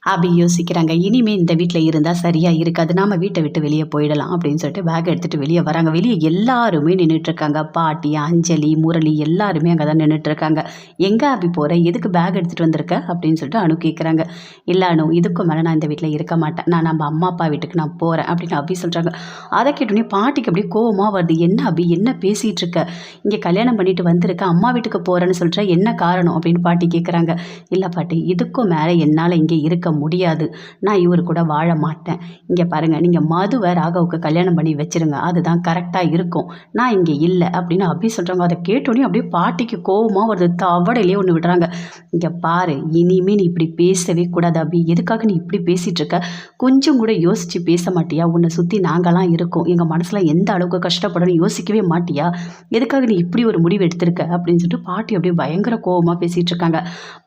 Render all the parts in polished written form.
அப்படி யோசிக்கிறாங்க. இனிமே இந்த வீட்ல இருந்தா சரியா இருக்காது. நாம வீட்ட விட்டு வெளிய போயிடலாம் அப்படின்னு சொல்லிட்டு பேக் எடுத்துட்டு வெளிய வராங்க. வெளிய எல்லாருமே நின்னுட்டுருக்காங்க. பாட்டி, அஞ்சலி, முரளி எல்லாருமே அங்க தான் நின்னுட்டுருக்காங்க. "எங்க அபி போற? எதுக்கு பேக் எடுத்துட்டு வந்திருக்க?" அப்படின்னு சொல்லிட்டு அனு கேட்குறாங்க. "இல்ல அனு, இதுக்கும் மேல நான் இந்த வீட்ல இருக்க மாட்டேன். நான் நம்ம அம்மா, அப்பா வீட்டுக்கு நான் போறேன்" அப்படின்னு அபி சொல்றாங்க. அத கேட்டோனே பாட்டிக்கு அப்படியே கோவமா வருது. "என்ன அபி, என்ன பேசிட்டு இருக்க? இங்க கல்யாணம் பண்ணிட்டு வந்திருக்க, அம்மா வீட்டுக்கு போறேன்னு சொல்ற. என்ன காரணம்?" அப்படின்னு பாட்டி கேட்குறாங்க. "இல்ல பாட்டி, இதுக்கும் மேல என்னால இங்க இருக்க முடியாது. நான் இவரு கூட வாழ மாட்டேன். இங்க பாருங்க, நீங்க மதுவ ராகவுக்கு கல்யாணம் பண்ணி வச்சுருங்க. அதுதான் கரெக்ட்டா இருக்கும். நான் இங்க இல்ல" அப்படின்னு அபி சொல்றாங்க. அத கேட்டோனே அப்படியே பாட்டிக்கு கோவமா வருது. தவடையிலே ஒண்ணு விடுறாங்க. "இங்க பாரு, இனிமே நீ இப்படி பேசவே கூடாது அபி. எதுக்காக நீ இப்படி பேசிட்டு இருக்க? கொஞ்சம் கூட யோசிச்சு பேச மாட்டியா? உன்ன சுத்தி நாங்கலாம் இருக்கோம். எங்க மனசுல எந்த அளவுக்கு கஷ்டப்படும்னு யோசிக்கவே மாட்டியா? எதுக்காக நீ இப்படி ஒரு முடிவு எடுத்திருக்க?" அப்படின்னு சொல்லிட்டு பாட்டி அப்படியே பயங்கர கோவமா பேசிட்டு இருக்காங்க.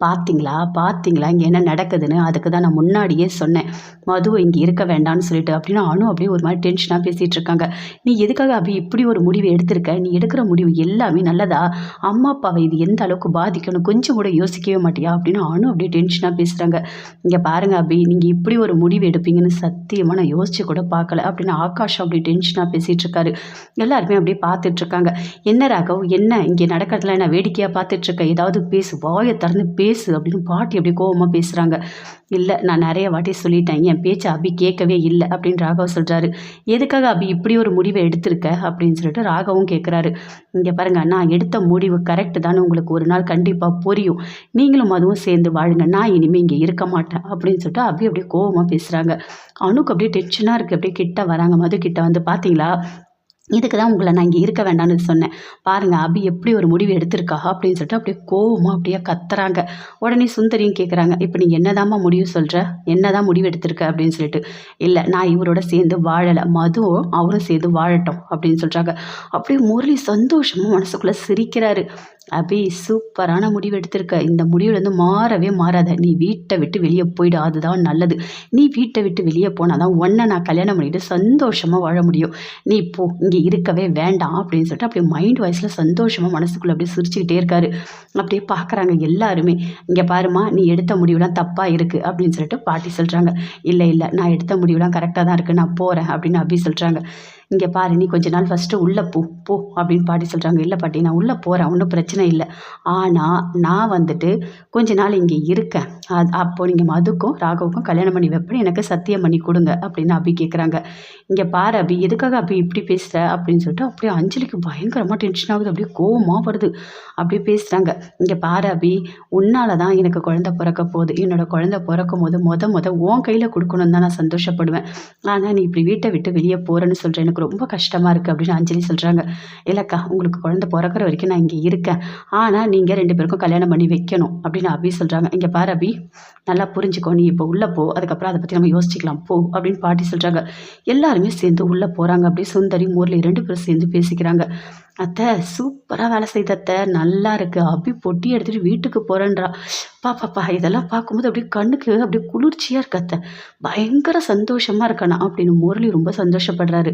"பாத்தீங்களா, பாத்தீங்களா இங்க என்ன நடக்குதுன்னு? அதுக்கு தான் நான் முன்னாடியே சொன்னேன். மது இங்க இருக்க வேண்டான்னு சொல்லிட்டு" அப்படின்னு அனு அப்படியே ஒரு மாரி டென்ஷனா பேசிட்டு இருக்காங்க. "நீ எதுக்காக அபி இப்படி ஒரு முடிவு எடுத்திருக்க? நீ எடுக்கிற முடிவு எல்லாமே நல்லதா? அம்மா, அப்பாவ இது எந்த அளவுக்கு பாதிக்கும்னு கொஞ்சம் கூட யோசிக்கவே மாட்டியா?" அப்படின்னு அனு அப்படியே டென்ஷனா பேசுறாங்க. "இங்க பாருங்க அபி, நீங்க இப்படி ஒரு முடிவு எடுப்பீங்கன்னு சத்தியமா நான் யோசிச்சு கூட பார்க்கல" அப்படின்னு ஆகாஷ் அப்படியே டென்ஷனா பேசிட்டு இருக்காரு. எல்லாருமே அப்படியே பார்த்துட்டு இருக்காங்க. "என்ன ராகவ், என்ன இங்கே நடக்கிறதெல்லாம் என்ன வேடிக்கையா பார்த்துட்டு இருக்க? ஏதாவது பேசு, வாய திறந்து பேசு" அப்படின்னு பாட்டி அப்படியே கோவமா பேசுறாங்க. "இல்ல, நான் நெறைய வாட்டி சொல்லிட்டேன். என் பேச்ச அபி கேட்கவே இல்ல" அப்படின்னு ராகவ் சொல்றாரு. "எதுக்காக அபி இப்படி ஒரு முடிவ எடுத்திருக்க?" அப்படின்னு சொல்லிட்டு ராகவும் கேட்குறாரு. "இங்க பாருங்க, நான் எடுத்த முடிவு கரெக்ட் தான்னு உங்களுக்கு ஒரு நாள் கண்டிப்பா புரியும். நீங்களும் அதுவும் சேர்ந்து வாழுங்க. நான் இனிமே இங்க இருக்க மாட்டேன்" அப்படின்னு சொல்லிட்டு அபி அப்படியே கோவமா பேசுறாங்க. அனுக்கு அப்படியே டென்ஷனா இருக்கு. அப்படியே கிட்ட வராங்க. மது கிட்ட வந்து, "பாத்தீங்களா? இதுக்கு தான் உங்கள நான் இங்க இருக்க வேண்டான்னு சொன்னேன். பாருங்க அபி எப்படி ஒரு முடிவு எடுத்திருக்கா" அப்படின்னு சொல்லிட்டு அப்படியே கோவமா அப்படியே கத்துறாங்க. உடனே சுந்தரியும் கேட்குறாங்க. "இப்ப நீ என்னதாம்மா முடிவு சொல்ற? என்னதான் முடிவு எடுத்திருக்க?" அப்படின்னு சொல்லிட்டு. "இல்ல, நான் இவரோட சேர்ந்து வாழல. மதுவும் அவரும் சேர்ந்து வாழட்டும்" அப்படின்னு சொல்றாங்க. அப்படியே முரளி சந்தோஷமா மனசுக்குள்ள சிரிக்கிறாரு. "அபி, சூப்பரான முடிவு எடுத்திருக்க. இந்த முடிவுலேருந்து மாறவே மாறாத. நீ வீட்ட விட்டு வெளிய போயிடு. அதுதான் நல்லது. நீ வீட்ட விட்டு வெளிய போனா தான் உன்ன நான் கல்யாணம் பண்ணிட்டு சந்தோஷமா வாழ முடியும். நீ போ. இங்க இருக்கவே வேண்டாம்" அப்படின்னு சொல்லிட்டு அப்படியே மைண்ட் வாய்ஸ்ல சந்தோஷமா மனசுக்குள்ள அப்படியே சிரிச்சுக்கிட்டே இருக்காரு. அப்படியே பார்க்குறாங்க எல்லாருமே. "இங்க பாரும்மா, நீ எடுத்த முடிவுலாம் தப்பா இருக்கு" அப்படின்னு சொல்லிட்டு பாட்டி சொல்றாங்க. "இல்ல, இல்ல, நான் எடுத்த முடிவுலாம் கரெக்ட்டா தான் இருக்கு. நான் போறேன்" அப்படின்னு அபி சொல்றாங்க. "இங்க பாரு, நீ கொஞ்ச நாள் ஃபர்ஸ்ட்டு உள்ள போ, போ" அப்படின்னு பாட்டி சொல்றாங்க. "இல்ல பாட்டி, நான் உள்ள போறேன். ஒண்ணும் பிரச்சனை இல்ல. ஆனா நான் வந்துட்டு கொஞ்ச நாள் இங்க இருக்கேன். அப்போ நீங்க மதுக்கும், ராகவுக்கும் கல்யாணம் பண்ணி வைப்பேன்னு எனக்கு சத்தியம் பண்ணி குடுங்க" அப்படின்னு அபி கேட்குறாங்க. "இங்க பாரு அபி, எதுக்காக அபி இப்படி பேசுற?" அப்படின்னு சொல்லிட்டு அப்படியே அஞ்சலிக்கு பயங்கரமா டென்ஷன் ஆகுது. அப்படியே கோவமா வருது. அப்படியே பேசுறாங்க. "இங்க பாரு அபி, உன்னால தான் எனக்கு குழந்தை பொறக்க போகுது. என்னோட குழந்தை பொறக்கும்போது மொத உன் கையில குடுக்கணும்னு தான் நான் சந்தோஷப்படுவேன். ஆனா நீ இப்படி வீட்ட விட்டு வெளிய போறேன்னு சொல்ற. எனக்கு ரொம்ப கஷ்டமா இருக்கு" அப்படின்னு அஞ்சலி சொல்றாங்க. "இல்லக்கா, உங்களுக்கு குழந்தை பொறக்கிற வரைக்கும் நான் இங்க இருக்கேன். ஆனா நீங்க 2 பேருக்கும் கல்யாணம் பண்ணி வைக்கணும்" அப்படின்னு அபி சொல்றாங்க. "இங்க பாரு அபி, நல்லா புரிஞ்சுக்கோ. நீ இப்போ உள்ள போ. அதுக்கப்புறம் அத பத்தி நம்ம யோசிச்சுக்கலாம். போ" அப்படின்னு பாட்டி சொல்றாங்க. எல்லாருமே சேர்ந்து உள்ள போறாங்க. அப்படியே சுந்தரி, முரளி 2 பேரும் சேர்ந்து பேசிக்கிறாங்க. "அத்தை, சூப்பரா வேலை செய்யுது அத்தை. நல்லா இருக்கு. அபி பொட்டி எடுத்துட்டு வீட்டுக்கு போறேன்றா. அப்பா! இதெல்லாம் பார்க்கும்போது அப்படியே கண்ணுக்கு அப்படியே குளிர்ச்சியா இருக்கு அத்தை. பயங்கர சந்தோஷமா இருக்கு ஆனா" அப்படின்னு முரளி ரொம்ப சந்தோஷப்படுறாரு.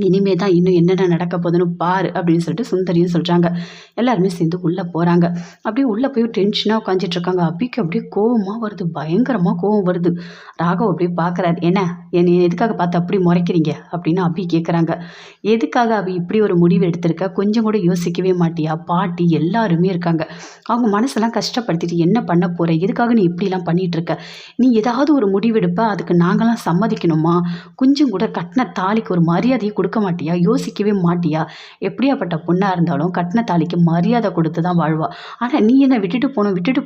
"இனிமே தான் இன்னும் என்னென்ன நடக்க போதுன்னு பாரு" அப்படின்னு சொல்லிட்டு சுந்தரியும் சொல்றாங்க. எல்லாருமே சேர்ந்து உள்ள போறாங்க. அப்படியே உள்ள போய் டென்ஷனா உட்காந்துட்டு இருக்காங்க. அபிக்கு அப்படியே கோவமா வருது. பயங்கரமா கோவம் வருது. ராகவ் அப்படியே பார்க்குறாரு. என்னைய எதுக்காக பார்த்து அப்படி முறைக்கிறீங்க?" அப்படின்னு அபி கேட்குறாங்க. "எதுக்காக அபி இப்படி ஒரு முடிவு எடுத்திருக்க? கொஞ்சம் கூட யோசிக்கவே மாட்டியா? பாட்டி எல்லாருமே இருக்காங்க. அவங்க மனசெல்லாம் கஷ்டப்படுத்திட்டு என்ன பண்ண போற? எதுக்காக நீ இப்படிலாம் பண்ணிட்டு இருக்க? நீ ஏதாவது ஒரு முடிவெடுப்ப, அதுக்கு நாங்கலாம் சம்மதிக்கணுமா? கொஞ்சம் கூட கட்டின தாலிக்கு ஒரு மரியாதையே குடுக்க மாட்டியா? யோசிக்கவே மாட்டியா? எப்படியாப்பட்ட பொண்ணா இருந்தாலும் கட்டின தாலிக்கு மரியாதை குடுத்து தான் வாழ்வா. ஆனா நீ என்ன விட்டுட்டு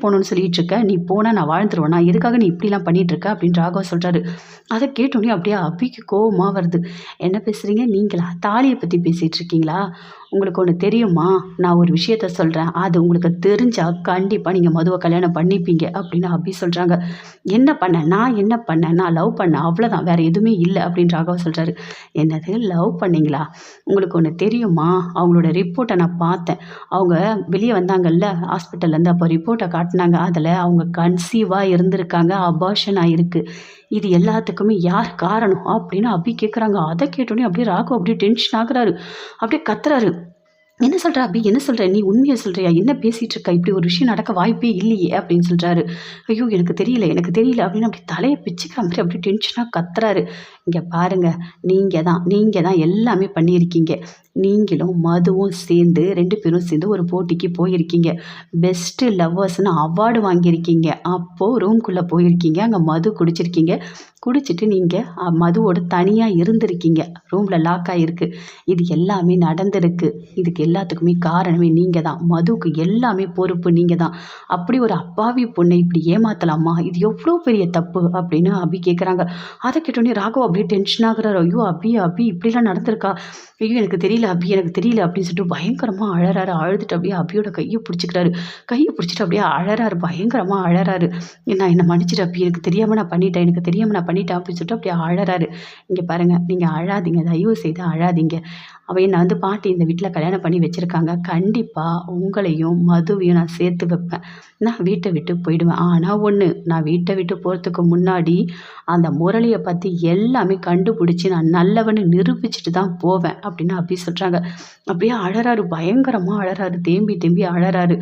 போணும்னு சொல்லிட்டு இருக்க? நீ போனா நான் வாழ்ந்துருவேனா? எதுக்காக நீ இப்படிலாம் பண்ணிட்டு இருக்க?" அப்படின்னு ராகவ் சொல்றாரு. அத கேட்டோனே அப்படியே அபிக்கு கோவமா வருது. "என்ன பேசுறீங்க? நீங்களா? தாலிய பத்தி பேசிட்டு இருக்கீங்களா? உங்களுக்கு ஒண்ணு தெரியுமா? நான் ஒரு விஷயத்த சொல்றேன். அது உங்களுக்கு தெரிஞ்சா கண்டிப்பா நீங்க மதுவ கல்யாணம் பண்ணிப்பீங்க" அப்படின்னு அபி சொல்றாங்க. "என்ன பண்ணேன்? நான் என்ன பண்ணேன்? நான் லவ் பண்ணேன். அவ்வளோதான். வேற எதுவுமே இல்ல" அப்படின்னு ராகவ் சொல்றாரு. "என்னது, லவ் பண்ணீங்களா? உங்களுக்கு ஒண்ணு தெரியுமா? அவங்களோட ரிப்போர்ட்ட நான் பார்த்தேன். அவங்க வெளிய வந்தாங்கல்ல ஹாஸ்பிட்டல்லேருந்து. அப்போ ரிப்போர்ட்ட காட்டுனாங்க. அதில அவங்க கன்சீவா இருந்திருக்காங்க. அபார்ஷன் ஆயிருக்கு. இது எல்லாத்துக்குமே யார் காரணம்?" அப்படின்னு அபி கேட்குறாங்க. அத கேட்டோனே அப்படியே ராகவ் அப்படியே டென்ஷன் ஆகுறாரு. அப்படியே கத்துறாரு. என்ன சொல்ற அபி? என்ன சொல்ற? நீ உண்மைய சொல்றியா? என்ன பேசிட்டு இருக்க? இப்படி ஒரு விஷயம் நடக்க வாய்ப்பே இல்லையே! அப்படின்னு சொல்றாரு. ஐயோ! எனக்கு தெரியல, எனக்கு தெரியல அப்படின்னு அப்படி தலைய பிச்சுக்கிற மாரி அப்படியே டென்ஷனா கத்துறாரு. இங்க பாருங்க, நீங்க தான் எல்லாமே பண்ணியிருக்கீங்க. நீங்களும் மதுவும் சேர்ந்து 2 பேரும் சேர்ந்து ஒரு போட்டிக்கு போயிருக்கீங்க. பெஸ்ட் லவ்வர்ஸ்ன்னு அவார்டு வாங்கியிருக்கீங்க. அப்போ ரூம்குள்ள போயிருக்கீங்க. அங்க மது குடிச்சிருக்கீங்க. குடிச்சிட்டு நீங்க மதுவோட தனியா இருந்திருக்கீங்க. ரூம்ல லாக் ஆயிருக்கு. இது எல்லாமே நடந்திருக்கு. இதுக்கு எல்லாத்துக்குமே காரணமே நீங்க தான். மதுவுக்கு எல்லாமே பொறுப்பு நீங்க தான். அப்படி ஒரு அப்பாவி பொண்ணை இப்படி ஏமாத்தலாமா? இது எவ்வளோ பெரிய தப்பு அப்படின்னு அபி கேட்குறாங்க. அத கேட்டோனே ராகவ் அப்படியே டென்ஷன் ஆகுறாரு. ஐயோ! அபி இப்படிலாம் நடந்திருக்கா? ஐயோ! எனக்கு தெரியல அபி, எனக்கு தெரியல அப்படின்னு சொல்லிட்டு பயங்கரமா அழறாரு. அழுதுட்டு அப்படியே அபியோட கைய பிடிச்சுக்கிறாரு. கைய பிடிச்சிட்டு அப்படியே அழறாரு. பயங்கரமா அழறாரு. என்ன மன்னிச்சிடு அபி, எனக்கு தெரியாம நான் பண்ணிட்டேன். எனக்கு தெரியாம நான் பண்ணிட்டேன் அப்படின்னு சொல்லிட்டு அப்படியே அழறாரு. இங்க பாருங்க, நீங்க அழாதீங்க. தயவு செய்து அழாதீங்க. அவ என்ன பாட்டி இந்த வீட்ல கல்யாணம் பண்ணி வச்சிருக்காங்க. கண்டிப்பா உங்களையும், மதுவையும் நான் சேர்த்து வைப்பேன். நான் வீட்ட விட்டு போயிடுவேன். ஆனா ஒண்ணு, நான் வீட்ட விட்டு போறதுக்கு முன்னாடி அந்த முரளிய பத்தி எல்லாமே கண்டுபிடிச்சு நான் நல்லவன்னு நிரூபிச்சுட்டு தான் போவேன் அப்படின்னு அபி சொல்றாங்க. அப்படியே அழறாரு. பயங்கரமா அழறாரு. தேம்பி தேம்பி அழறாரு.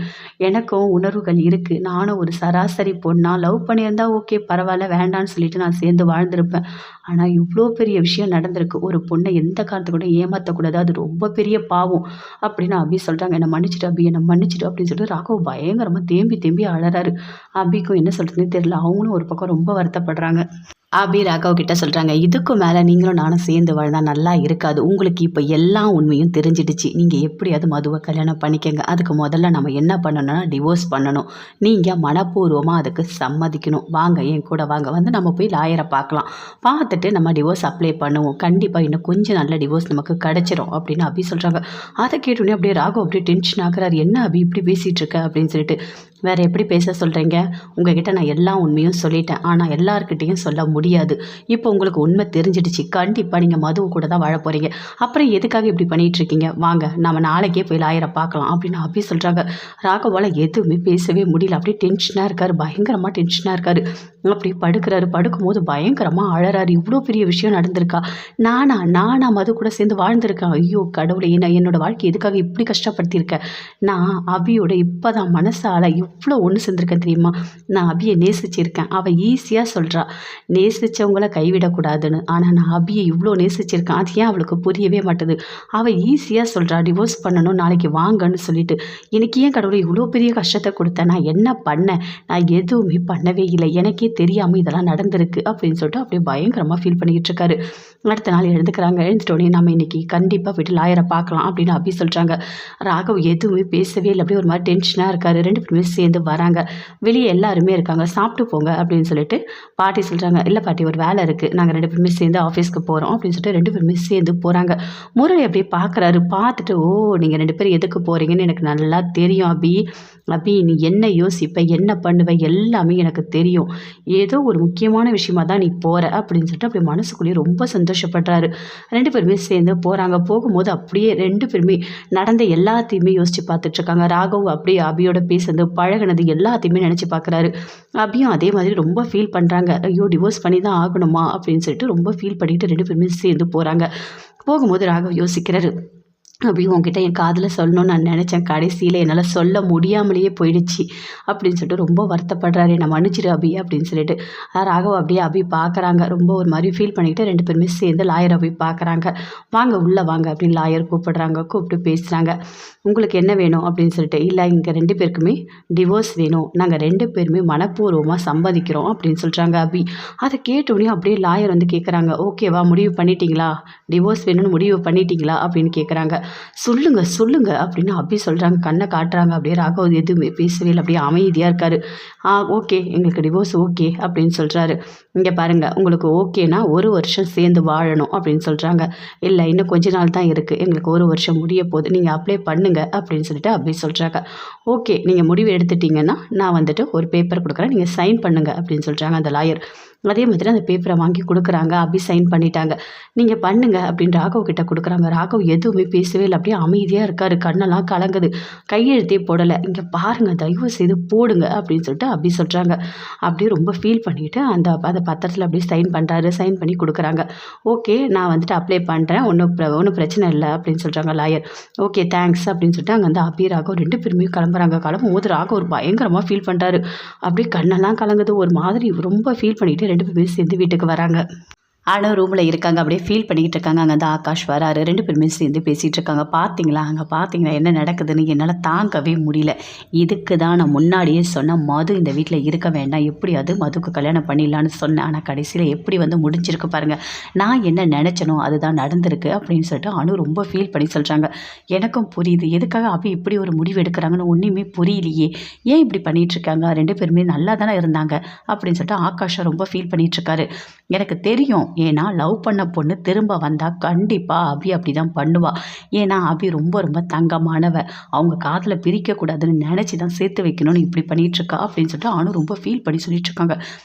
எனக்கும் உணர்வுகள் இருக்கு. நானும் ஒரு சராசரி பொண்ணா லவ் பண்ணியிருந்தா ஓகே பரவால்ல, வேண்டான்னு சொல்லிட்டு நான் சேர்ந்து வாழ்ந்திருப்பேன். ஆனா இவ்ளோ பெரிய விஷயம் நடந்திருக்கு. ஒரு பொண்ண எந்த காரணத்துக்கு கூட ஏமாத்தக்கூடாது. அது ரொம்ப பெரிய பாவம் அப்படின்னு அபி சொல்றாங்க. என்ன மன்னிச்சுடு அபி, என்ன மன்னிச்சுடு அப்படின்னு சொல்லிட்டு ராகவ் பயங்கரமா தேம்பி தேம்பி அழறாரு. அபிக்கும் என்ன சொல்றதுன்னே தெரியல. அவங்களும் ஒரு பக்கம் ரொம்ப வருத்தப்படுறாங்க. அபி ராகவ் கிட்ட சொல்றாங்க. இதுக்கும் மேல நீங்களும் நானும் சேர்ந்து வாழ்ந்தா நல்லா இருக்காது. உங்களுக்கு இப்ப எல்லா உண்மையும் தெரிஞ்சிடுச்சு. நீங்க எப்படியாவது மதுவ கல்யாணம் பண்ணிக்கங்க. அதுக்கு முதல்ல நம்ம என்ன பண்ணணும்னா டிவோர்ஸ் பண்ணணும். நீங்க மனப்பூர்வமா அதுக்கு சம்மதிக்கணும். வாங்க என் கூட வாங்க. வந்து நம்ம போய் லாயர பார்க்கலாம். பார்த்துட்டு நம்ம டிவோர்ஸ் அப்ளை பண்ணுவோம். கண்டிப்பா இன்னும் கொஞ்சம் நல்ல டிவோர்ஸ் நமக்கு கிடைச்சிரும் அப்படின்னு அபி சொல்றாங்க. அத கேட்டோனே அப்படியே ராகவ் அப்படியே டென்ஷன் ஆகுறாரு. என்ன அபி இப்படி பேசிட்டு இருக்க அப்படின்னு சொல்லிட்டு. வேற எப்படி பேச சொல்றீங்க? உங்ககிட்ட நான் எல்லா உண்மையும் சொல்லிட்டேன். ஆனா எல்லார்கிட்டயும் சொல்ல முடியாது. இப்போ உங்களுக்கு உண்மை தெரிஞ்சிடுச்சு. கண்டிப்பா நீங்க மது கூட தான் வாழ போறீங்க. அப்புறம் எதுக்காக இப்படி பண்ணிட்டு இருக்கீங்க? வாங்க நம்ம நாளைக்கே போய் லாயர பார்க்கலாம் அப்படின்னு அபி சொல்றாங்க. ராகவால எதுவுமே பேசவே முடியல. அப்படியே டென்ஷனா இருக்காரு. பயங்கரமா டென்ஷனா இருக்காரு. அப்படி படுக்கிறாரு. படுக்கும்போது பயங்கரமா அழறாரு. இவ்ளோ பெரிய விஷயம் நடந்திருக்கா? நானா மது கூட சேர்ந்து வாழ்ந்திருக்கேன். ஐயோ கடவுளே! நான் என்னோட வாழ்க்கைய எதுக்காக இப்படி கஷ்டப்படுத்தியிருக்கேன்? நான் அபியோட இப்பதான் மனசால இவ்ளோ ஒண்ணு சேர்ந்திருக்கேன் தெரியுமா? நான் அபிய நேசிச்சிருக்கேன். அவ ஈஸியா சொல்றா, நேசிச்சவங்கள கைவிடக்கூடாதுன்னு. ஆனா நான் அபிய இவ்ளோ நேசிச்சிருக்கேன். அது ஏன் அவளுக்கு புரியவே மாட்டுது? அவ ஈஸியா சொல்றா, டிவோர்ஸ் பண்ணணும் நாளைக்கு வாங்கன்னு சொல்லிட்டு. எனக்கு ஏன் கடவுளே இவ்ளோ பெரிய கஷ்டத்த குடுத்த? நான் என்ன பண்ணேன்? நான் எதுவுமே பண்ணவே இல்ல. எனக்கே தெரியாம இதெல்லாம் நடந்திருக்கு அப்படின்னு சொல்லிட்டு அப்படியே பயங்கரமா ஃபீல் பண்ணிக்கிட்டு இருக்காரு. அடுத்த நாள் எழுந்துக்கிறாங்க. எழுந்துட்டோனே நம்ம இன்னைக்கு கண்டிப்பா போயிட்டு லாயர பார்க்கலாம் அப்படின்னு அபி சொல்றாங்க. ராகவ் எதுவுமே பேசவே இல்ல. அப்படியே ஒரு மாரி டென்ஷனா இருக்காரு. 2 பேருமே சேர்ந்து வராங்க. வெளிய எல்லாருமே இருக்காங்க. சாப்பிட்டு போங்க அப்படின்னு சொல்லிட்டு பாட்டி சொல்றாங்க. இல்ல பாட்டி ஒரு வேலை இருக்கு. நாங்க 2 பேருமே சேர்ந்து ஆஃபீஸ்க்கு போறோம் அப்படின்னு சொல்லிட்டு 2 பேருமே சேர்ந்து போறாங்க. முரளி அப்படியே பார்க்குறாரு. பார்த்துட்டு ஓ! நீங்க 2 பேரும் எதுக்கு போறீங்கன்னு எனக்கு நல்லா தெரியும் அபி. அபி நீ என்ன யோசிப்ப? என்ன பண்ணுவ? எல்லாமே எனக்கு தெரியும். ஏதோ ஒரு முக்கியமான விஷயமா தான் நீ போற அப்படின்னு சொல்லிட்டு அப்படியே மனசுக்குள்ளேயே ரொம்ப சந்தோஷப்படுறாரு. 2 பேருமே சேர்ந்து போறாங்க. போகும்போது அப்படியே 2 பேருமே நடந்த எல்லாத்தையுமே யோசிச்சு பார்த்துட்டு இருக்காங்க. ராகவ் அப்படியே அபியோட பேசுனது, பழகுனது எல்லாத்தையுமே நினைச்சு பார்க்குறாரு. அபியும் அதே மாதிரி ரொம்ப ஃபீல் பண்றாங்க. ஐயோ! டிவோர்ஸ் பண்ணி தான் ஆகணுமா? அப்படின்னு சொல்லிட்டு ரொம்ப ஃபீல் பண்ணிட்டு 2 பேருமே சேர்ந்து போறாங்க. போகும்போது ராகவ் யோசிக்கிறாரு. அபி உன்கிட்ட என் காதுல சொல்லணும்னு நான் நினச்சேன். கடைசியில என்னால சொல்ல முடியாமலேயே போயிடுச்சு. அப்படின்னு சொல்லிட்டு ரொம்ப வருத்தப்படுறாரு. என்ன மன்னிச்சிடு அபி அப்படின்னு சொல்லிட்டு. ராகவ் அப்படியே அபி பார்க்குறாங்க. ரொம்ப ஒரு மாரி ஃபீல் பண்ணிக்கிட்டு 2 பேருமே சேர்ந்து லாயர போய் பார்க்குறாங்க. வாங்க உள்ள வாங்க அப்படின்னு லாயர் கூப்பிடுறாங்க. கூப்பிட்டு பேசுறாங்க. உங்களுக்கு என்ன வேணும் அப்படின்னு சொல்லிட்டு. இல்ல எங்க 2 பேருக்குமே டிவோர்ஸ் வேணும். நாங்க 2 பேருமே மனப்பூர்வமா சம்மதிக்கிறோம் அப்படின்னு சொல்றாங்க அபி. அத கேட்டோனே அப்படியே லாயர் வந்து கேட்குறாங்க. ஓகேவா முடிவு பண்ணிட்டீங்களா? டிவோர்ஸ் வேணும்னு முடிவு பண்ணிட்டீங்களா? அப்படின்னு கேட்குறாங்க. சொல்லுங்க, சொல்லுங்க அப்படின்னு அபி சொல்றாங்க. கண்ண காட்டுறாங்க. அப்படியே ராகவ் எதுவுமே பேசவே இல்ல. அப்படியே அமைதியா இருக்காரு. ஓகே எங்களுக்கு டிவோர்ஸ் ஓகே அப்படின்னு சொல்றாரு. இங்க பாருங்க உங்களுக்கு ஓகேனா 1 வருஷம் சேர்ந்து வாழணும் அப்படின்னு சொல்றாங்க. இல்ல இன்னும் கொஞ்ச நாள் தான் இருக்கு. எங்களுக்கு 1 வருஷம் முடிய போகுது. நீங்க அப்ளை பண்ணுங்க அப்படின்னு சொல்லிட்டு அபி சொல்றாங்க. ஓகே நீங்க முடிவு எடுத்துட்டீங்கன்னா நான் வந்துட்டு ஒரு பேப்பர் குடுக்குறேன். நீங்க சைன் பண்ணுங்க அப்படின்னு சொல்றாங்க அந்த லாயர். அதே மாதிரி அந்த பேப்பரை வாங்கி குடுக்குறாங்க. அபி சைன் பண்ணிட்டாங்க. நீங்க பண்ணுங்க அப்படின்னு ராகவ் கிட்ட குடுக்குறாங்க. ராகவ் எதுவுமே பேசவே பேசவே இல்லை. அப்படியே அமைதியாக இருக்கார். கண்ணெல்லாம் கலங்குது. கையெழுத்தே போடலை. இங்கே பாருங்கள் தயவு செய்து போடுங்க அப்படின்னு சொல்லிட்டு அபி சொல்கிறாங்க. அப்படியே ரொம்ப ஃபீல் பண்ணிவிட்டு அந்த பத்திரத்தில் அப்படியே சைன் பண்ணுறாரு. சைன் பண்ணி கொடுக்குறாங்க. ஓகே நான் வந்துட்டு அப்ளை பண்ணுறேன். ஒன்றும் பிரச்சனை இல்லை அப்படின்னு சொல்கிறாங்க லாயர். ஓகே தேங்க்ஸ் அப்படின்னு சொல்லிட்டு அங்கே வந்து அபி ராகவ் 2 பேருமே கிளம்புறாங்க. கிளம்பும்போது ராகவ் ஒரு பயங்கரமாக ஃபீல் பண்ணுறாரு. அப்படியே கண்ணெல்லாம் கலங்குது. ஒரு மாதிரி ரொம்ப ஃபீல் பண்ணிவிட்டு 2 பேருமே சேர்ந்து வீட்டுக்கு வராங்க. ஆனால் ரூமில் இருக்காங்க. அப்படியே ஃபீல் பண்ணிக்கிட்டு இருக்காங்க. அங்கே வந்து ஆகாஷ் வராரு. 2 பேருமே சேர்ந்து பேசிகிட்டு இருக்காங்க. பார்த்தீங்களா என்ன நடக்குதுன்னு என்னால் தாங்கவே முடியல. இதுக்கு தான் நான் முன்னாடியே சொன்னேன் மது இந்த வீட்டில் இருக்க வேண்டாம், எப்படியாவது மதுக்கு கல்யாணம் பண்ணிடலான்னு சொன்னேன். ஆனால் கடைசியில் எப்படி வந்து முடிஞ்சிருக்கு பாருங்கள். நான் என்ன நினச்சனோ அதுதான் நடந்திருக்கு அப்படின்னு சொல்லிட்டு அனு ரொம்ப ஃபீல் பண்ணி சொல்கிறாங்க. எனக்கும் புரியுது எதுக்காக அபி இப்படி ஒரு முடிவு எடுக்கிறாங்கன்னு ஒன்றுமே புரியலையே. ஏன் இப்படி பண்ணிகிட்ருக்காங்க? 2 பேருமே நல்லா தானே இருந்தாங்க அப்படின்னு சொல்லிட்டு ஆகாஷை ரொம்ப ஃபீல் பண்ணிகிட்ருக்காரு. எனக்கு தெரியும். ஏன்னா லவ் பண்ண பொண்ணு திரும்ப வந்தால் கண்டிப்பாக அபி அப்படி தான் பண்ணுவா. ஏன்னா அபி ரொம்ப ரொம்ப தங்கமானவ. அவங்க காதில் பிரிக்கக்கூடாதுன்னு நினச்சி தான் சேர்த்து வைக்கணும்னு இப்படி பண்ணிகிட்ருக்கா அப்படின்னு சொல்லிட்டு அனு ரொம்ப ஃபீல் பண்ணி சொல்லிகிட்ருக்காங்க.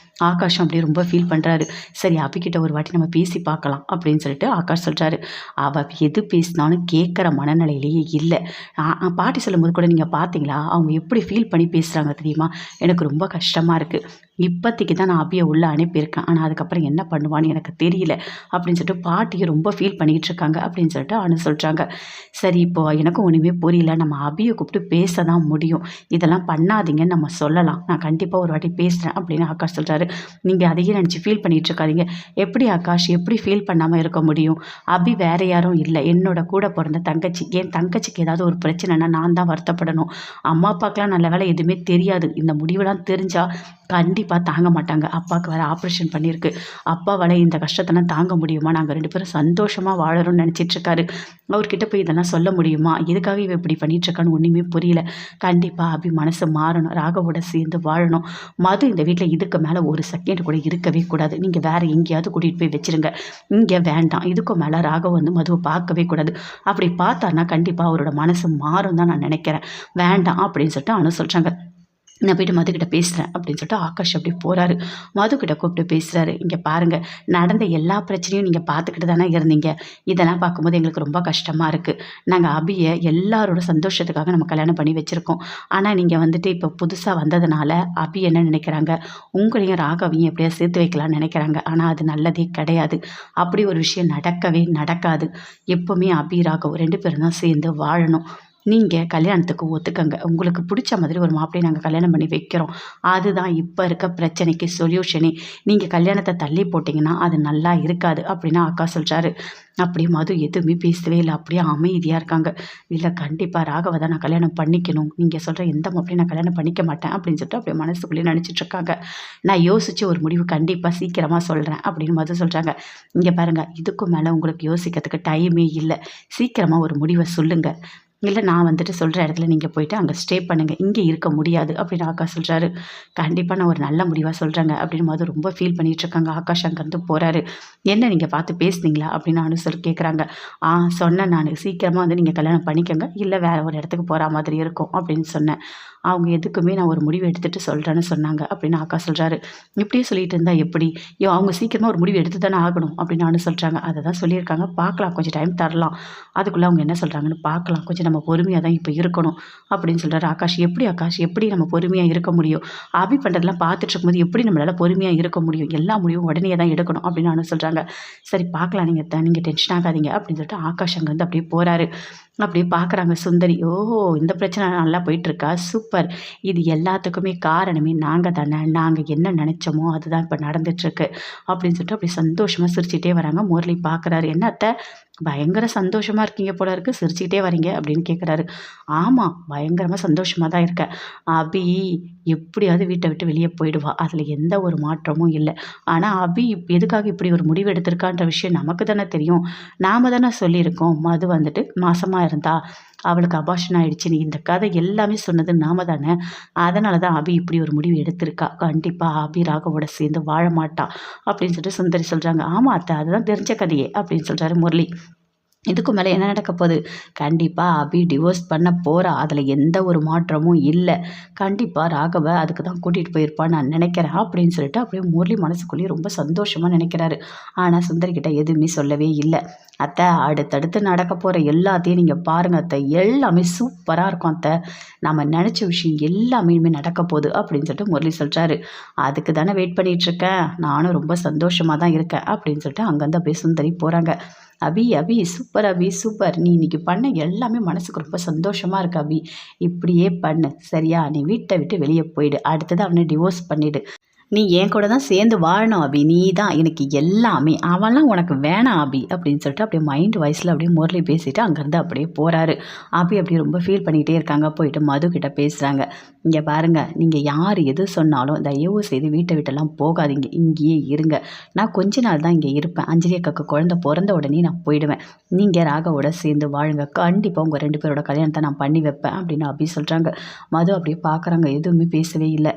ஆகாஷும் அப்படியே ரொம்ப ஃபீல் பண்ணுறாரு. சரி அபிக்கிட்ட ஒரு வாட்டி நம்ம பேசி பார்க்கலாம் அப்படின்னு சொல்லிட்டு ஆகாஷ் சொல்கிறாரு. அவள் எது பேசினாலும் கேட்குற மனநிலையிலேயே இல்லை. பாட்டி சொல்லும்போது கூட நீங்கள் பார்த்தீங்களா அவங்க எப்படி ஃபீல் பண்ணி பேசுகிறாங்க தெரியுமா? எனக்கு ரொம்ப கஷ்டமாக இருக்குது. இப்போதைக்கு தான் நான் அபியை உள்ளே அனுப்பியிருக்கேன். ஆனால் அதுக்கப்புறம் என்ன பண்ணுவான்னு எனக்கு தெரியல அப்படின்னு சொல்லிட்டு பாட்டியை ரொம்ப ஃபீல் பண்ணிகிட்டு இருக்காங்க அப்படின்னு சொல்லிட்டு அனு சொல்கிறாங்க. சரி இப்போ எனக்கும் ஒன்றுமே புரியல. நம்ம அபியை கூப்பிட்டு பேச தான் முடியும். இதெல்லாம் பண்ணாதீங்கன்னு நம்ம சொல்லலாம். நான் கண்டிப்பாக ஒரு வாட்டி பேசுகிறேன் அப்படின்னு ஆகாஷ் சொல்கிறாரு. நீங்கள் அதையே நினச்சி ஃபீல் பண்ணிகிட்டு இருக்காதீங்க. எப்படி ஆகாஷ் எப்படி ஃபீல் பண்ணாமல் இருக்க முடியும்? அபி வேறு யாரும் இல்லை, என்னோட கூட பிறந்த தங்கச்சி. என் தங்கச்சிக்கு ஏதாவது ஒரு பிரச்சனைனா நான் தான் வருத்தப்படணும். அம்மா அப்பாக்கெலாம் நல்ல வேலை எதுவுமே தெரியாது. இந்த முடிவெல்லாம் தெரிஞ்சால் கண்டிப்பாக தாங்க மாட்டாங்க. அப்பாவுக்கு வேறு ஆப்ரேஷன் பண்ணியிருக்கு. அப்பாவால் இந்த கஷ்டத்தெல்லாம் தாங்க முடியுமா? நாங்கள் 2 பேரும் சந்தோஷமாக வாழறோம்னு நினச்சிட்ருக்காரு. அவர்கிட்ட போய் இதெல்லாம் சொல்ல முடியுமா? எதுக்காக இவ இப்படி பண்ணிகிட்ருக்கான்னு ஒன்றுமே புரியல. கண்டிப்பாக அபி மனசு மாறணும். ராகவோட சேர்ந்து வாழணும். மது இந்த வீட்டில் இதுக்கு மேலே ஒரு செகண்ட் கூட இருக்கவே கூடாது. நீங்கள் வேறு எங்கேயாவது கூட்டிகிட்டு போய் வச்சுருங்க. இங்கே வேண்டாம். இதுக்கு மேலே ராகவ் வந்து மதுவை பார்க்கவே கூடாது. அப்படி பார்த்தாருனா கண்டிப்பாக அவரோட மனசு மாறும் தான் நான் நினைக்கிறேன். வேண்டாம் அப்படின்னு சொல்லிட்டு அனு சொல்கிறாங்க. நான் போய்ட்டு மதுக்கிட்ட பேசுகிறேன் அப்படின்னு சொல்லிட்டு ஆகாஷ் அப்படி போகிறாரு. மதுக்கிட்ட கூப்பிட்டு பேசுகிறாரு. இங்கே பாருங்கள், நடந்த எல்லா பிரச்சனையும் நீங்கள் பார்த்துக்கிட்டு தானே இருந்தீங்க. இதெல்லாம் பார்க்கும்போது எங்களுக்கு ரொம்ப கஷ்டமாக இருக்குது. நாங்கள் அபியை எல்லாரோட சந்தோஷத்துக்காக நம்ம கல்யாணம் பண்ணி வச்சுருக்கோம். ஆனால் நீங்கள் வந்துட்டு இப்போ புதுசாக வந்ததுனால அபி என்ன நினைக்கிறாங்க, உங்களையும் ராகவையும் எப்படியா சேர்த்து வைக்கலாம்னு நினைக்கிறாங்க. ஆனால் அது நல்லதே கிடையாது. அப்படி ஒரு விஷயம் நடக்கவே நடக்காது. எப்போவுமே அபி ராகவ் 2 பேரும் தான் சேர்ந்து வாழணும். நீங்கள் கல்யாணத்துக்கு ஒத்துக்கங்க. உங்களுக்கு பிடிச்ச மாதிரி ஒரு மாப்பிள்ளையை நாங்கள் கல்யாணம் பண்ணி வைக்கிறோம். அதுதான் இப்போ இருக்க பிரச்சனைக்கு சொல்யூஷனே. நீங்கள் கல்யாணத்தை தள்ளி போட்டிங்கன்னா அது நல்லா இருக்காது அப்படின்னு அக்கா சொல்கிறாரு. அப்படியே மது எதுவுமே பேசவே இல்லை. அப்படியே அமைதியாக இருக்காங்க. இல்லை கண்டிப்பாக ராகவை தான் நான் கல்யாணம் பண்ணிக்கணும். நீங்கள் சொல்கிற எந்த மாப்பிளையும் நான் கல்யாணம் பண்ணிக்க மாட்டேன் அப்படின்னு சொல்லிட்டு அப்படியே மனசுக்குள்ளேயே நினச்சிட்ருக்காங்க. நான் யோசித்து ஒரு முடிவு கண்டிப்பாக சீக்கிரமாக சொல்கிறேன் அப்படின்னு மது சொல்கிறாங்க. இங்கே பாருங்கள், இதுக்கும் மேலே உங்களுக்கு யோசிக்கிறதுக்கு டைமே இல்லை. சீக்கிரமாக ஒரு முடிவை சொல்லுங்கள். இல்லை நான் வந்துட்டு சொல்கிற இடத்துல நீங்கள் போயிட்டு அங்கே ஸ்டே பண்ணுங்கள். இங்கே இருக்க முடியாது அப்படின்னு ஆகாஷ் சொல்கிறாரு. கண்டிப்பாக நான் ஒரு நல்ல முடிவாக சொல்கிறேங்க அப்படின்னு மது ரொம்ப ஃபீல் பண்ணிகிட்ருக்காங்க. ஆகாஷ் அங்கேருந்து போகிறாரு. என்ன நீங்கள் பார்த்து பேசுனீங்களா அப்படின்னு அனு கேட்குறாங்க. சொன்னேன் நான், சீக்கிரமாக வந்து நீங்கள் கல்யாணம் பண்ணிக்கோங்க, இல்லை வேறு ஒரு இடத்துக்கு போகிற மாதிரி இருக்கும் அப்படின்னு சொன்னேன். அவங்க எதுக்குமே நான் ஒரு முடிவு எடுத்துகிட்டு சொல்கிறேன்னு சொன்னாங்க அப்படின்னு ஆகாஷ் சொல்கிறாரு. இப்படியே சொல்லிட்டு இருந்தால் எப்படி? அவங்க சீக்கிரமாக ஒரு முடிவு எடுத்து தானே ஆகணும் அப்படின்னு அனு சொல்கிறாங்க. அதை தான் சொல்லியிருக்காங்க. பார்க்கலாம், கொஞ்சம் டைம் தரலாம். அதுக்குள்ளே அவங்க என்ன சொல்கிறாங்கன்னு பார்க்கலாம். கொஞ்சம் நம்ம பொறுமையாக தான் இப்போ இருக்கணும் அப்படின்னு சொல்கிறாரு ஆகாஷ். எப்படி ஆகாஷ், எப்படி நம்ம பொறுமையாக இருக்க முடியும்? அபி பண்ணுறதெல்லாம் பார்த்துட்டு இருக்கும்போது எப்படி நம்மளால் பொறுமையாக இருக்க முடியும்? எல்லா முடிவும் உடனே தான் எடுக்கணும் அப்படின்னு அனு சொல்கிறாங்க. சரி பார்க்கலாம், நீங்கள் டென்ஷன் ஆகாதீங்க அப்படின்னு சொல்லிட்டு ஆகாஷ் அங்கேருந்து அப்படியே போகிறாரு. அப்படியே பார்க்குறாங்க சுந்தரி. ஓஹோ, இந்த பிரச்சனை நல்லா போயிட்டுருக்கா, சூப்பர். இது எல்லாத்துக்குமே காரணமே நாங்கள் தானே. நாங்கள் என்ன நினச்சோமோ அதுதான் இப்போ நடந்துகிட்ருக்கு அப்படின்னு சொல்லிட்டு அப்படி சந்தோஷமாக சிரிச்சிட்டே வராங்க. முரளி பார்க்குறாரு. என்ன அத்தை பயங்கர சந்தோஷமாக இருக்கீங்க போல இருக்குது, சிரிச்சிக்கிட்டே வரீங்க அப்படின்னு கேட்குறாரு. ஆமாம், பயங்கரமாக சந்தோஷமாக தான் இருக்கேன். அபி எப்படியாவது வீட்டை விட்டு வெளியே போயிடுவா, அதில் எந்த ஒரு மாற்றமும் இல்லை. ஆனால் அபி எதுக்காக இப்படி ஒரு முடிவு எடுத்திருக்கான்ற விஷயம் நமக்கு தானே தெரியும். நாம் தானே சொல்லியிருக்கோம் மது வந்துட்டு மாசமாக இருந்தா அவளுக்கு அபார்ஷன் ஆகிடுச்சின்னு. இந்த கதை எல்லாமே சொன்னது நாம தானே. அதனால தான் அபி இப்படி ஒரு முடிவு எடுத்திருக்கா. கண்டிப்பாக அபி ராகவோட சேர்ந்து வாழ மாட்டா அப்படின்னு சொல்லிட்டு சுந்தரி சொல்கிறாங்க. ஆமாம் அத்தை, அதுதான் தெரிஞ்ச கதையே அப்படின்னு சொல்கிறாரு முரளி. இதுக்கு மேலே என்ன நடக்க போகுது? கண்டிப்பாக அபி டிவோர்ஸ் பண்ண போறா. அதில் எந்த ஒரு மாற்றமும் இல்லை. கண்டிப்பாக ராகவ அதுக்கு தான் கூட்டிகிட்டு போயிருப்பான்னு நான் நினைக்கிறேன் அப்படின்னு சொல்லிட்டு அப்படியே முரளி மனசுக்குள்ளேயே ரொம்ப சந்தோஷமாக நினைக்கிறாரு. ஆனால் சுந்தரிக்கிட்ட எதுவுமே சொல்லவே இல்லை. அத்தை, அடுத்தடுத்து நடக்க போகிற எல்லாத்தையும் நீங்கள் பாருங்கள் அத்தை, எல்லாமே சூப்பராக இருக்கும் அத்தை, நம்ம நினச்ச விஷயம் எல்லாமே இனிமேல் நடக்க போகுது அப்படின்னு சொல்லிட்டு முரளி சொல்கிறாரு. அதுக்கு தானே வெயிட் பண்ணிகிட்ருக்கேன், நானும் ரொம்ப சந்தோஷமாக தான் இருக்கேன் அப்படின்னு சொல்லிட்டு அங்கேருந்து அப்படியே சுந்தரி போகிறாங்க. அபி அபி சூப்பர் அபி சூப்பர், நீ இன்னைக்கு பண்ண எல்லாமே மனசுக்கு ரொம்ப சந்தோஷமாக இருக்கு அபி, இப்படியே பண்ணு சரியா, நீ வீட்டை விட்டு வெளியே போயிடு, அடுத்தது அவனை டிவோர்ஸ் பண்ணிவிடு, நீ என் கூட தான் சேர்ந்து வாழணும் அபி, நீ தான் எனக்கு எல்லாமே, அவன்லாம் உனக்கு வேணாம் அபி அப்படின்னு சொல்லிட்டு அப்படியே மைண்ட் வாய்ஸில் அப்படியே முரளி பேசிட்டு அங்கேருந்து அப்படியே போகிறாரு. அபி அப்படியே ரொம்ப ஃபீல் பண்ணிக்கிட்டே இருக்காங்க. போயிட்டு மது கிட்ட பேசுகிறாங்க. இங்கே பாருங்கள், நீங்கள் யார் எது சொன்னாலும் தயவு செய்து வீட்டை விட்டெல்லாம் போகாதீங்க, இங்கேயே இருங்க, நான் கொஞ்ச நாள் தான் இங்கே இருப்பேன், அஞ்சலி அக்காக்கு குழந்தை பிறந்த உடனே நான் போயிடுவேன், நீங்கள் ராகவோட சேர்ந்து வாழுங்க, கண்டிப்பாக உங்கள் 2 பேரோட கல்யாணத்தை நான் பண்ணி வைப்பேன் அப்படின்னு அபி சொல்கிறாங்க. மது அப்படியே பார்க்குறாங்க, எதுவுமே பேசவே இல்லை.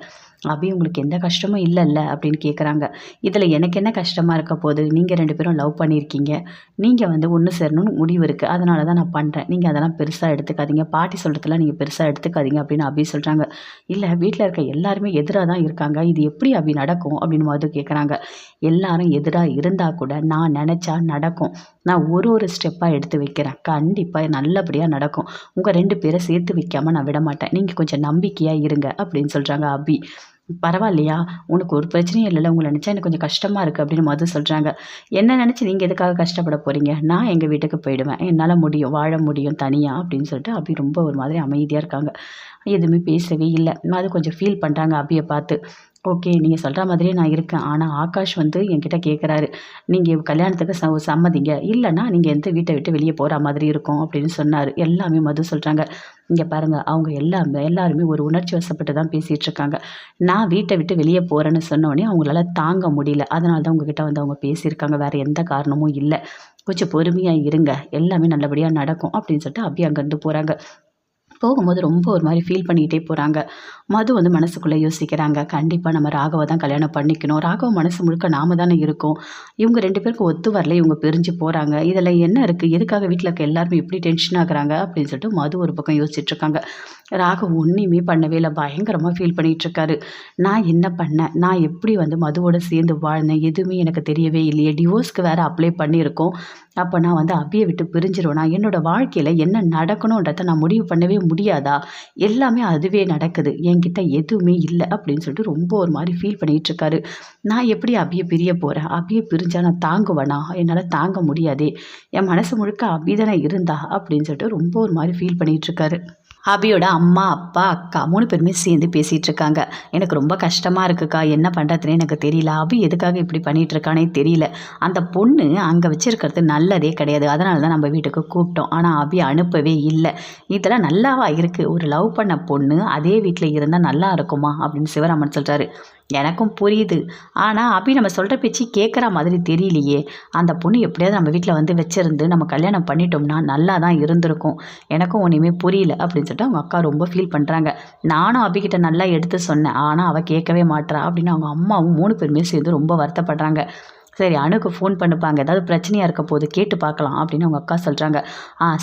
அபி, உங்களுக்கு எந்த கஷ்டமும் இல்லைல்ல அப்படின்னு கேட்குறாங்க. இதில் எனக்கு என்ன கஷ்டமாக இருக்க போகுது, நீங்கள் 2 பேரும் லவ் பண்ணியிருக்கீங்க, நீங்கள் வந்து ஒன்று சேரணும்னு முடிவு இருக்குது, அதனால தான் நான் பண்ணுறேன், நீங்கள் அதெல்லாம் பெருசாக எடுத்துக்காதீங்க, பாட்டி சொல்கிறதுலாம் நீங்கள் பெருசாக எடுத்துக்காதீங்க அப்படின்னு அபி சொல்கிறாங்க. இல்லை, வீட்டில் இருக்க எல்லாருமே எதிராக தான் இருக்காங்க, இது எப்படி அபி நடக்கும் அப்படின்னு மது கேட்குறாங்க. எல்லாரும் எதிராக இருந்தால் கூட நான் நினச்சா நடக்கும், நான் ஒரு ஸ்டெப்பாக எடுத்து வைக்கிறேன், கண்டிப்பாக நல்லபடியாக நடக்கும், உங்கள் 2 பேரை சேர்த்து வைக்காமல் நான் விட மாட்டேன், நீங்கள் கொஞ்சம் நம்பிக்கையாக இருங்க அப்படின்னு சொல்கிறாங்க அபி. பரவாயில்லையா, உனக்கு ஒரு பிரச்சனையும் இல்லைல்ல, உங்களை நினச்சா எனக்கு கொஞ்சம் கஷ்டமாக இருக்குது அப்படின்னு மது சொல்கிறாங்க. என்ன நினச்சி நீங்கள் எதுக்காக கஷ்டப்பட போகிறீங்க, நான் எங்கள் வீட்டுக்கு போயிடுவேன், என்னால் முடியும், வாழ முடியும் தனியாக அப்படின்னு சொல்லிட்டு அபி ரொம்ப ஒரு மாதிரி அமைதியாக இருக்காங்க. எதுவுமே பேசவே இல்லை. மது கொஞ்சம் ஃபீல் பண்ணுறாங்க அபியை பார்த்து. ஓகே, நீங்கள் சொல்கிற மாதிரியே நான் இருக்கேன், ஆனால் ஆகாஷ் வந்து என்கிட்ட கேட்குறாரு, நீங்கள் கல்யாணத்துக்கு சம்மதிங்க, இல்லைன்னா நீங்கள் எந்த வீட்டை விட்டு வெளியே போகிற மாதிரி இருக்கும் அப்படின்னு சொன்னார். எல்லாமே மது சொல்கிறாங்க. இங்கே பாருங்கள், அவங்க எல்லாருமே ஒரு உணர்ச்சி வசப்பட்டு தான் பேசிகிட்டு இருக்காங்க. நான் வீட்டை விட்டு வெளியே போகிறேன்னு சொன்னோடனே அவங்களால தாங்க முடியல, அதனால தான் உங்ககிட்ட வந்து அவங்க பேசியிருக்காங்க, வேறு எந்த காரணமும் இல்லை, கொஞ்சம் பொறுமையாக இருங்க, எல்லாமே நல்லபடியாக நடக்கும் அப்படின்னு சொல்லிட்டு அபி அங்கேருந்து போகிறாங்க. போகும்போது ரொம்ப ஒரு மாதிரி ஃபீல் பண்ணிக்கிட்டே போகிறாங்க. மது வந்து மனசுக்குள்ளே யோசிக்கிறாங்க, கண்டிப்பாக நம்ம ராகவை தான் கல்யாணம் பண்ணிக்கணும், ராகவ மனசு முழுக்க நாம தானே இருக்கோம், இவங்க 2 பேருக்கும் ஒத்து வரல, இவங்க பிரிஞ்சு போகிறாங்க, இதில் என்ன இருக்குது, எதுக்காக வீட்டில் இருக்க எல்லாருமே இப்படி டென்ஷன் ஆகுறாங்க அப்படின்னு சொல்லிட்டு மது ஒரு பக்கம் யோசிச்சுட்ருக்காங்க. ராகவ் ஒன்றுமே பண்ணவே இல்லை, பயங்கரமாக ஃபீல் பண்ணிகிட்ருக்காரு. நான் என்ன பண்ணேன், நான் எப்படி வந்து மதுவோட சேர்ந்து வாழ்ந்தேன், எதுவுமே எனக்கு தெரியவே இல்லையே, டிவோர்ஸ்க்கு வேறு அப்ளை பண்ணியிருக்கோம், அப்போ நான் வந்து அபியை விட்டு பிரிஞ்சிருவேனா, என்னோடய வாழ்க்கையில் என்ன நடக்கணுன்றதை நான் முடிவு பண்ணவே முடியாதா, எல்லாமே அதுவே நடக்குது, என்கிட்ட எதுவுமே இல்லை அப்படின்னு சொல்லிட்டு ரொம்ப ஒரு மாதிரி ஃபீல் பண்ணிகிட்ருக்காரு. நான் எப்படி அபியை பிரிய போகிறேன், அபியை பிரிஞ்சால் நான் தாங்குவேனா, என்னால் தாங்க முடியாதே, என் மனசு முழுக்க அபி தானே இருந்தா அப்படின்னு சொல்லிட்டு ரொம்ப ஒரு மாதிரி ஃபீல் பண்ணிகிட்ருக்காரு. அபியோட அம்மா, அப்பா, அக்கா 3 பேருமே சேர்ந்து பேசிகிட்டு இருக்காங்க. எனக்கு ரொம்ப கஷ்டமாக இருக்குக்கா, என்ன பண்ணுறதுனே எனக்கு தெரியல, அபி எதுக்காக இப்படி பண்ணிகிட்டு இருக்கானே தெரியல, அந்த பொண்ணு அங்கே வச்சுருக்கிறது நல்லதே கிடையாது, அதனால தான் நம்ம வீட்டுக்கு கூப்பிட்டோம், ஆனால் அபி அனுப்பவே இல்லை, இதெல்லாம் நல்லாவா இருக்குது, ஒரு லவ் பண்ண பொண்ணு அதே வீட்டில் இருந்தால் நல்லா இருக்குமா அப்படின்னு சிவராமன் சொல்கிறாரு. எனக்கும் புரியுது, ஆனால் அபி நம்ம சொல்கிற பேச்சு கேட்குற மாதிரி தெரியலையே, அந்த பொண்ணு எப்படியாவது நம்ம வீட்டில் வந்து வச்சுருந்து நம்ம கல்யாணம் பண்ணிட்டோம்னா நல்லா தான் இருந்திருக்கும், எனக்கும் ஒன்றுமே புரியல அப்படின்னு சொல்லிட்டு அவங்க அக்கா ரொம்ப ஃபீல் பண்ணுறாங்க. நானும் அபிகிட்ட நல்லா எடுத்து சொன்னேன், ஆனால் அவள் கேட்கவே மாட்றா அப்படின்னு அவங்க அம்மாவும் 3 பேருமே சேர்ந்து ரொம்ப வருத்தப்படுறாங்க. சரி, அணுக்கு ஃபோன் பண்ணுப்பாங்க, ஏதாவது பிரச்சனையாக இருக்க போது கேட்டு பார்க்கலாம் அப்படின்னு அவங்க அக்கா சொல்கிறாங்க.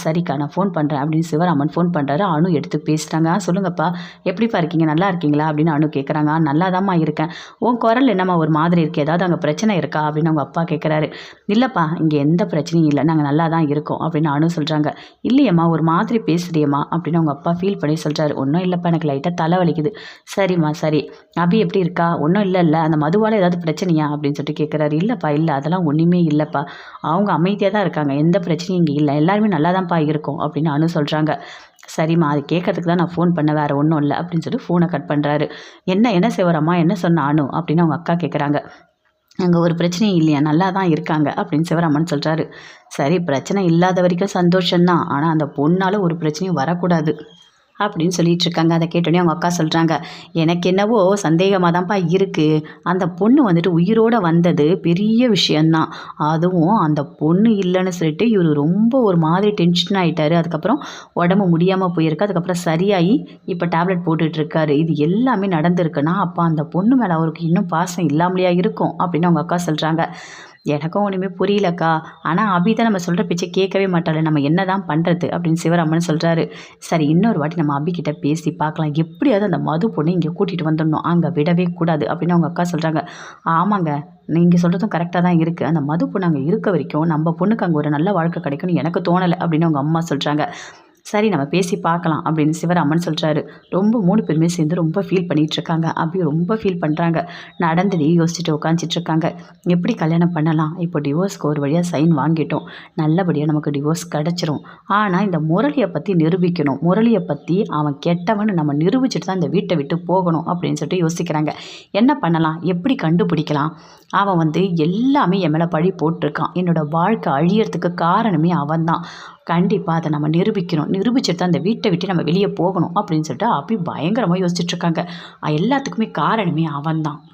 சரிக்கா, நான் ஃபோன் பண்ணுறேன் அப்படின்னு சிவராமன் ஃபோன் பண்ணுறாரு. அணு எடுத்து பேசுகிறாங்க. சொல்லுங்கப்பா, எப்படிப்பா இருக்கீங்க, நல்லா இருக்கீங்களா அப்படின்னு அணு கேட்குறாங்க. நல்லா தான்மா இருக்கேன், உன் குரல் என்னம்மா ஒரு மாதிரி இருக்குது, ஏதாவது அங்கே பிரச்சனை இருக்கா அப்படின்னு அவங்க அப்பா கேட்குறாரு. இல்லைப்பா, இங்கே எந்த பிரச்சனையும் இல்லை, நாங்கள் நல்லா தான் இருக்கோம் அப்படின்னு அணு சொல்கிறாங்க. இல்லையம்மா, ஒரு மாதிரி பேசுறியம்மா அப்படின்னு அவங்க அப்பா ஃபீல் பண்ணி சொல்கிறாரு. ஒன்றும் இல்லைப்பா, எனக்கு லைட்டாக தலை வலிக்குது. சரிம்மா சரி, அபி எப்படி இருக்கா, ஒன்றும் இல்லை, அந்த மதுவால் ஏதாவது பிரச்சனையா அப்படின்னு சொல்லிட்டு கேட்குறாரு. இல்லைப்பா இல்லை, அதெல்லாம் ஒன்றுமே இல்லைப்பா, அவங்க அமைதியாக தான் இருக்காங்க, எந்த பிரச்சனையும் இங்கே இல்லை, எல்லாருமே நல்லா தான்ப்பா இருக்கும் அப்படின்னு அனு சொல்கிறாங்க. சரிம்மா, அது கேட்கறதுக்கு தான் நான் ஃபோன் பண்ண, வேறு ஒன்றும் இல்லை அப்படின்னு சொல்லிட்டு ஃபோனை கட் பண்ணுறாரு. என்ன சிவராமா, என்ன சொன்ன அனு அப்படின்னு அவங்க அக்கா கேட்குறாங்க. அங்கே ஒரு பிரச்சனையும் இல்லையா, நல்லா தான் இருக்காங்க அப்படின்னு சிவராமன் சொல்கிறாரு. சரி, பிரச்சனை இல்லாத வரைக்கும் சந்தோஷம்தான், ஆனால் அந்த பொண்ணால் ஒரு பிரச்சனையும் வரக்கூடாது அப்படின்னு சொல்லிட்டு இருக்காங்க. அதை கேட்டோடனே அவங்க அக்கா சொல்கிறாங்க, எனக்கு என்னவோ சந்தேகமாக தான்ப்பா இருக்குது, அந்த பொண்ணு வந்துட்டு உயிரோடு வந்தது பெரிய விஷயந்தான், அதுவும் அந்த பொண்ணு இல்லைன்னு சொல்லிட்டு இவர் ரொம்ப ஒரு மாதிரி டென்ஷன் ஆகிட்டார், அதுக்கப்புறம் உடம்பு முடியாமல் போயிருக்கு, அதுக்கப்புறம் சரியாகி இப்போ டேப்லெட் போட்டுட்ருக்காரு, இது எல்லாமே நடந்திருக்குன்னா அப்போ அந்த பொண்ணு மேலே அவருக்கு இன்னும் பாசம் இல்லாமலையா இருக்கும் அப்படின்னு அவங்க அக்கா சொல்கிறாங்க. எனக்கும் ஒன்றுமே புரியலக்கா. ஆனால் அபி தான் நம்ம சொல்கிற பேச்சை கேட்கவே மாட்டாள். நம்ம என்ன தான் பண்ணுறது அப்படின்னு சிவராமன் சொல்கிறாரு. சரி, இன்னொரு வாட்டி நம்ம அபிக்கிட்ட பேசி பார்க்கலாம். எப்படியாவது அந்த மது பொண்ணு இங்கே கூட்டிகிட்டு வந்துடணும், அங்கே விடவே கூடாது அப்படின்னு அவங்க அக்கா சொல்கிறாங்க. ஆமாங்க, நீங்கள் சொல்கிறதும் கரெக்டாக தான் இருக்குது. அந்த மது பொண்ணு அங்கே இருக்க வரைக்கும் நம்ம பொண்ணுக்கு அங்கே ஒரு நல்ல வாழ்க்கை கிடைக்கும்னு எனக்கு தோணலை அப்படின்னு அவங்க அம்மா சொல்கிறாங்க. சரி, நம்ம பேசி பார்க்கலாம் அப்படின்னு சிவராமன் சொல்கிறாரு. ரொம்ப 3 பேருமே சேர்ந்து ரொம்ப ஃபீல் பண்ணிகிட்ருக்காங்க. அபி ரொம்ப ஃபீல் பண்ணுறாங்க. நடந்ததே யோசிச்சுட்டு உட்காந்துட்ருக்காங்க. எப்படி கல்யாணம் பண்ணலாம்? இப்போ டிவோர்ஸ்க்கு ஒரு வழியாக சைன் வாங்கிட்டோம். நல்லபடியாக நமக்கு டிவோர்ஸ் கிடச்சிரும். ஆனால் இந்த முரளியை பற்றி நிரூபிக்கணும். முரளியை பற்றி அவன் கெட்டவன்னு நம்ம நிரூபிச்சுட்டு தான் இந்த வீட்டை விட்டு போகணும் அப்படின்னு சொல்லிட்டு யோசிக்கிறாங்க. என்ன பண்ணலாம்? எப்படி கண்டுபிடிக்கலாம்? அவன் எல்லாமே என் மேலே பழி போட்டிருக்கான். என்னோடய வாழ்க்கை அழியறதுக்கு காரணமே அவன்தான். கண்டிப்பாக அதை நம்ம நிரூபிக்கணும். நிரூபிச்சுட்டு தான் அந்த வீட்டை விட்டு நம்ம வெளியே போகணும் அப்படின்னு சொல்லிட்டு அபி பயங்கரமாக யோசிச்சுட்ருக்காங்க. எல்லாத்துக்குமே காரணமே அவன்தான்.